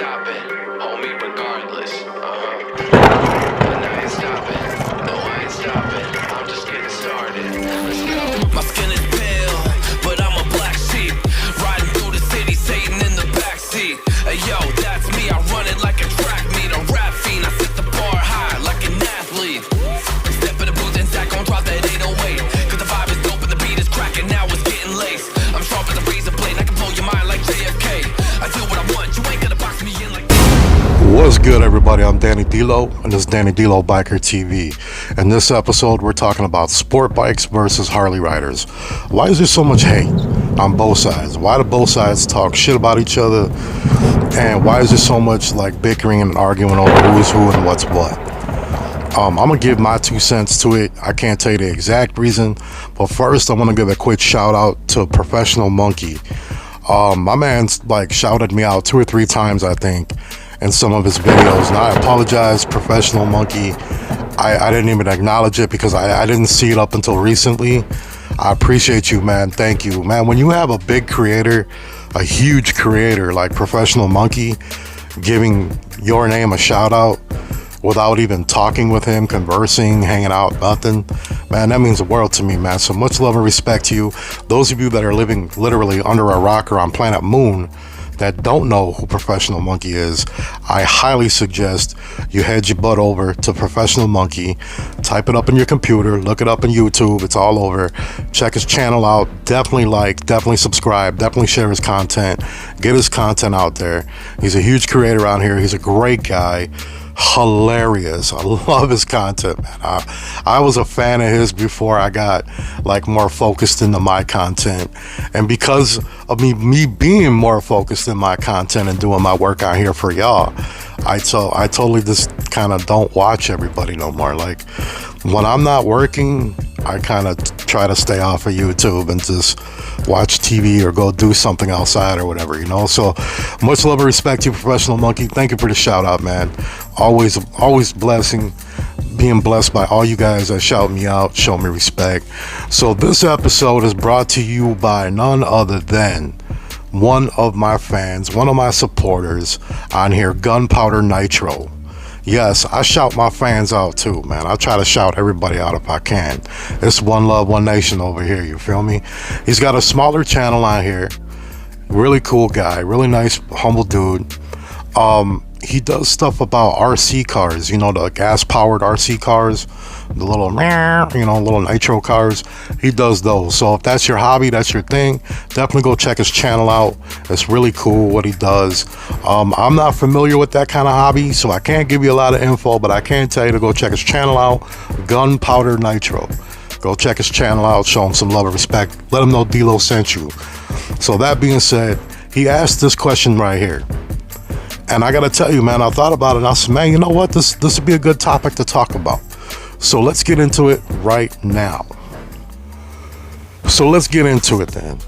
stopping, homie, regardless. But I ain't stopping, no, I ain't stopping. I'm just getting started. Let's go. My skin is pale, but I'm a black sheep. Riding through the city, Satan in the backseat. Hey yo, that's me, I run it like a track meet. A rap fiend, I set the bar high like an athlete. Step in the booth and Zach gon' drop that 808. Cause the vibe is dope and the beat is cracking, now it's getting laced. I'm sharp as a razor blade, I can blow your mind like JFK. I do what I want, you ain't gonna box me in like. What's good, everybody? I'm Danny D'Lo, and this is Danny D'Lo Biker TV. In this episode, we're talking about sport bikes versus Harley riders. Why is there so much hate on both sides? Why do both sides talk shit about each other? And why is there so much like bickering and arguing over who's who and what's what? I'm gonna give my 2 cents to it. I can't tell you the exact reason, but first I want to give a quick shout out to Professional Monkey. My man's like shouted me out 2 or 3 times, I think, in some of his videos, and I apologize, Professional Monkey. I didn't even acknowledge it because I didn't see it up until recently. I appreciate you, man. Thank you, man. When you have a big creator, a huge creator like Professional Monkey giving your name a shout out without even talking with him, conversing, hanging out, nothing, man, that means the world to me, man. So much love and respect to you. Those of you that are living literally under a rock or on planet Moon that don't know who Professional Monkey is, I highly suggest you head your butt over to Professional Monkey, type it up in your computer, look it up on YouTube, it's all over. Check his channel out, definitely like, definitely subscribe, definitely share his content, get his content out there. He's a huge creator around here, he's a great guy, hilarious. I love his content, man. I was a fan of his before I got like more focused into my content, and because of me being more focused in my content and doing my work out here for y'all, I totally just kind of don't watch everybody no more. Like when I'm not working, I kind of try to stay off of YouTube and just watch TV or go do something outside or whatever, you know. So much love and respect to you, Professional Monkey. Thank you for the shout out, man. Always being blessed by all you guys that shout me out, show me respect. So this episode is brought to you by none other than one of my fans, one of my supporters on here, Gunpowder Nitro. Yes, I shout my fans out too, man. I try to shout everybody out if I can. It's one love, one nation over here, you feel me? He's got a smaller channel on here. Really cool guy, really nice, humble dude. He does stuff about RC cars, you know, the gas-powered RC cars, the little, you know, little nitro cars. He does those. So if that's your hobby, that's your thing, definitely go check his channel out. It's really cool what he does. I'm not familiar with that kind of hobby, so I can't give you a lot of info, but I can tell you to go check his channel out, Gunpowder Nitro. Go check his channel out, show him some love and respect. Let him know D-Lo sent you. So that being said, he asked this question right here. And I gotta tell you, man, I thought about it and I said, man, you know what? This would be a good topic to talk about. So let's get into it right now. So let's get into it then.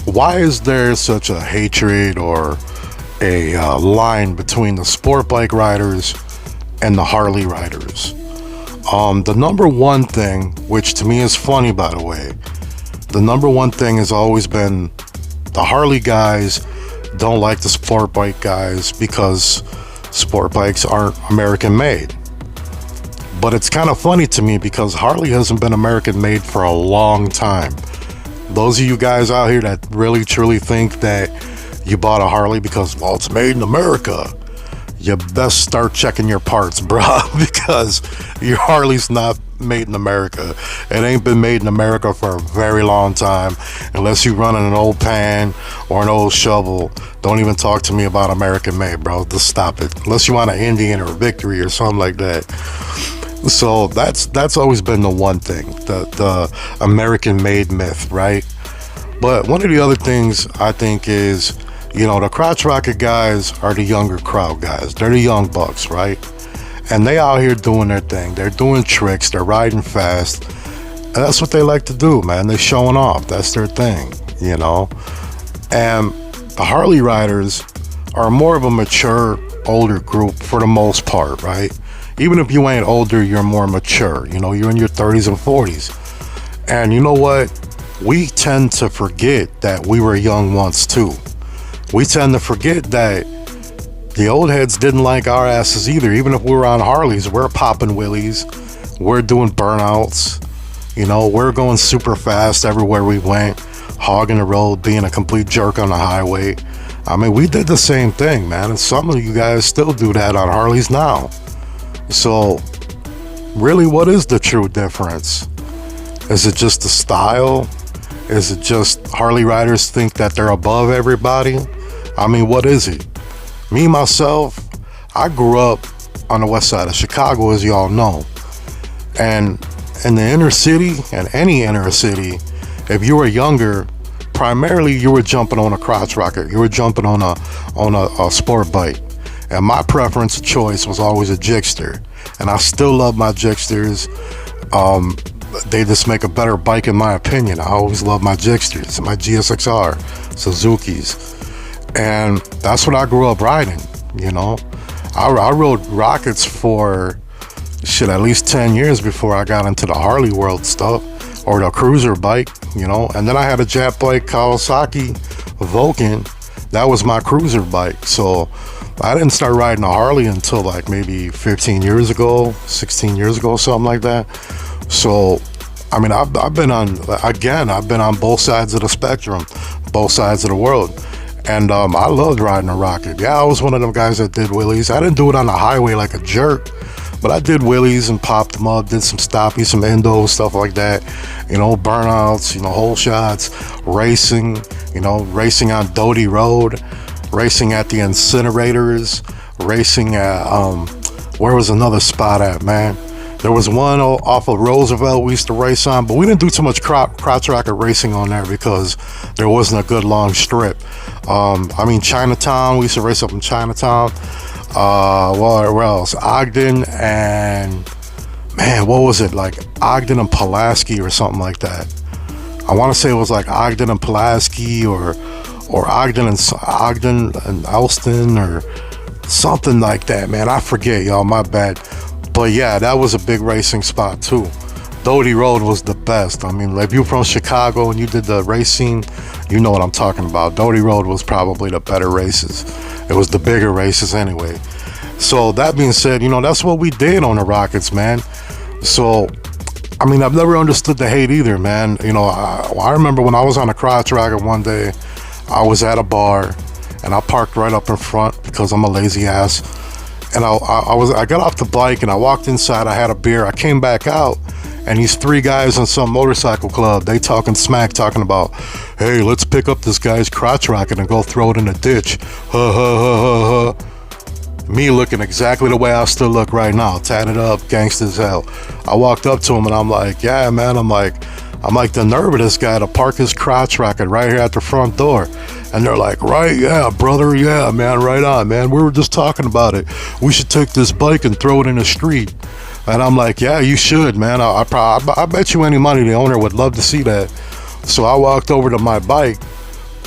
Why is there such a hatred or a line between the sport bike riders and the Harley riders? The number one thing, which to me is funny, by the way, the number one thing has always been the Harley guys don't like the sport bike guys because sport bikes aren't American made. But it's kind of funny to me because Harley hasn't been American made for a long time. Those of you guys out here that really truly think that you bought a Harley because, well, it's made in America, you best start checking your parts, bruh, because your Harley's not made in America. It ain't been made in America for a very long time. Unless you running an old pan or an old shovel, don't even talk to me about American made, bro. Just stop it. Unless you want an Indian or a Victory or something like that. So that's always been the one thing, the American made myth, right? But one of the other things I think is, you know, the crotch rocket guys are the younger crowd guys. They're the young bucks, right? And they out here doing their thing. They're doing tricks. They're riding fast. And that's what they like to do, man. They're showing off. That's their thing, you know. And the Harley riders are more of a mature, older group for the most part, right? Even if you ain't older, you're more mature. You know, you're in your 30s and 40s. And you know what? We tend to forget that we were young once too. We tend to forget that the old heads didn't like our asses either. Even if we were on Harleys, we're popping wheelies, we're doing burnouts, you know, we're going super fast everywhere we went, hogging the road, being a complete jerk on the highway. I mean, we did the same thing, man, and some of you guys still do that on Harleys now. So really, what is the true difference? Is it just the style? Is it just Harley riders think that they're above everybody? I mean, what is it? Me, myself, I grew up on the west side of Chicago, as y'all know. And in the inner city, and any inner city, if you were younger, primarily you were jumping on a crotch rocket. You were jumping on a sport bike. And my preference of choice was always a Gixxter. And I still love my Gixxters. They just make a better bike in my opinion. I always love my Gixxters, my GSXR, Suzuki's. And that's what I grew up riding, you know. I rode rockets for at least 10 years before I got into the Harley world stuff, or the cruiser bike, you know. And then I had a Jap bike, Kawasaki Vulcan. That was my cruiser bike. So I didn't start riding a Harley until like maybe 15 years ago, 16 years ago, something like that. So, I mean, I've been on both sides of the spectrum, both sides of the world. And I loved riding a rocket. Yeah, I was one of them guys that did wheelies. I didn't do it on the highway like a jerk, but I did wheelies and popped them up, did some stoppies, some endos, stuff like that. You know, burnouts, you know, hole shots, racing, you know, racing on Doty Road, racing at the incinerators, racing at, where was another spot at, man? There was one off of Roosevelt we used to race on, but we didn't do too much crotch rocket racing on there because there wasn't a good long strip. I mean, Chinatown, we used to race up in Chinatown. Where else? Ogden and, man, what was it? Like Ogden and Pulaski or something like that. I want to say it was like Ogden and Pulaski or Ogden and Elston or something like that, man. I forget, y'all, my bad. But yeah, that was a big racing spot too. Doty Road was the best. I mean, if you're from Chicago and you did the racing, you know what I'm talking about. Doty Road was probably the better races. It was the bigger races anyway. So that being said, you know, that's what we did on the Rockets, man. So, I mean, I've never understood the hate either, man. You know, I remember when I was on a crotch rocket one day, I was at a bar and I parked right up in front because I'm a lazy ass. And I got off the bike and I walked inside. I had a beer. I came back out, and these three guys in some motorcycle club, they talking smack, talking about, hey, let's pick up this guy's crotch rocket and go throw it in a ditch. Ha ha ha ha ha. Me looking exactly the way I still look right now, tatted up, gangsta as hell. I walked up to him and I'm like, yeah, man. I'm like the nerve of this guy to park his crotch rocket right here at the front door. And they're like, right, yeah, brother, yeah, man, right on, man. We were just talking about it. We should take this bike and throw it in the street. And I'm like, yeah, you should, man. I bet you any money the owner would love to see that. So I walked over to my bike,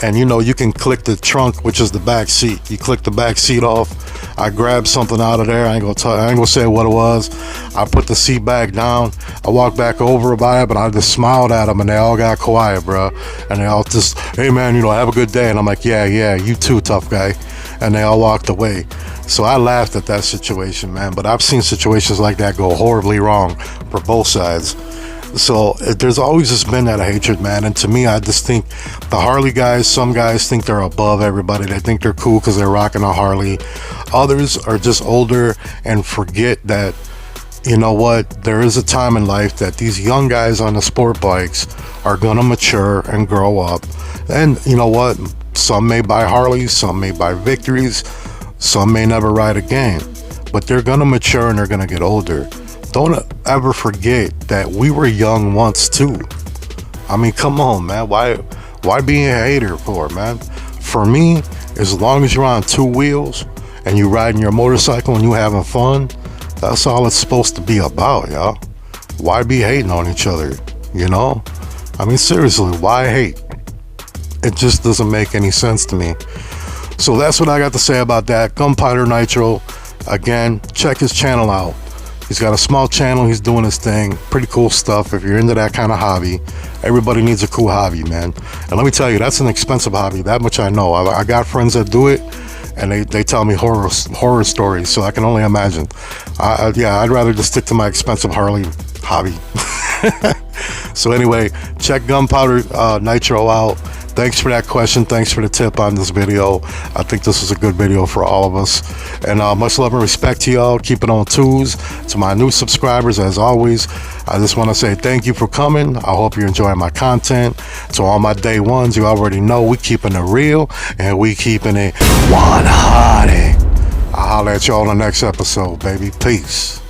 and you know, you can click the trunk, which is the back seat. You click the back seat off. I grabbed something out of there. I ain't gonna say what it was. I put the seat back down. I walked back over by it, but I just smiled at them, and they all got quiet, bro. And they all just, hey man, you know, have a good day. And I'm like, yeah, you too, tough guy. And they all walked away. So I laughed at that situation, man. But I've seen situations like that go horribly wrong for both sides. So there's always just been that hatred, man. And to me, I just think the Harley guys, some guys think they're above everybody. They think they're cool because they're rocking a Harley. Others are just older and forget that, you know what, there is a time in life that these young guys on the sport bikes are going to mature and grow up. And you know what, some may buy Harleys, some may buy Victories, some may never ride again. But they're going to mature and they're going to get older. Don't ever forget that we were young once too. I mean, come on, man. Why be a hater for, man? For me, as long as you're on two wheels and you riding your motorcycle and you having fun, that's all it's supposed to be about, y'all. Why be hating on each other, you know? I mean, seriously, why hate? It just doesn't make any sense to me. So that's what I got to say about that. Gunpowder Nitro. Again, check his channel out. He's got a small channel. He's doing his thing. Pretty cool stuff. If you're into that kind of hobby, everybody needs a cool hobby, man. And let me tell you, that's an expensive hobby. That much I know. I got friends that do it, and they tell me horror stories, so I can only imagine. I'd rather just stick to my expensive Harley hobby. So anyway, check Gunpowder Nitro out. Thanks for that question. Thanks for the tip on this video. I think this is a good video for all of us. And much love and respect to y'all. Keep it on twos. To my new subscribers, as always, I just want to say thank you for coming. I hope you're enjoying my content. To all my day ones, you already know we keeping it real and we keeping it 100. I'll holler at y'all on the next episode, baby. Peace.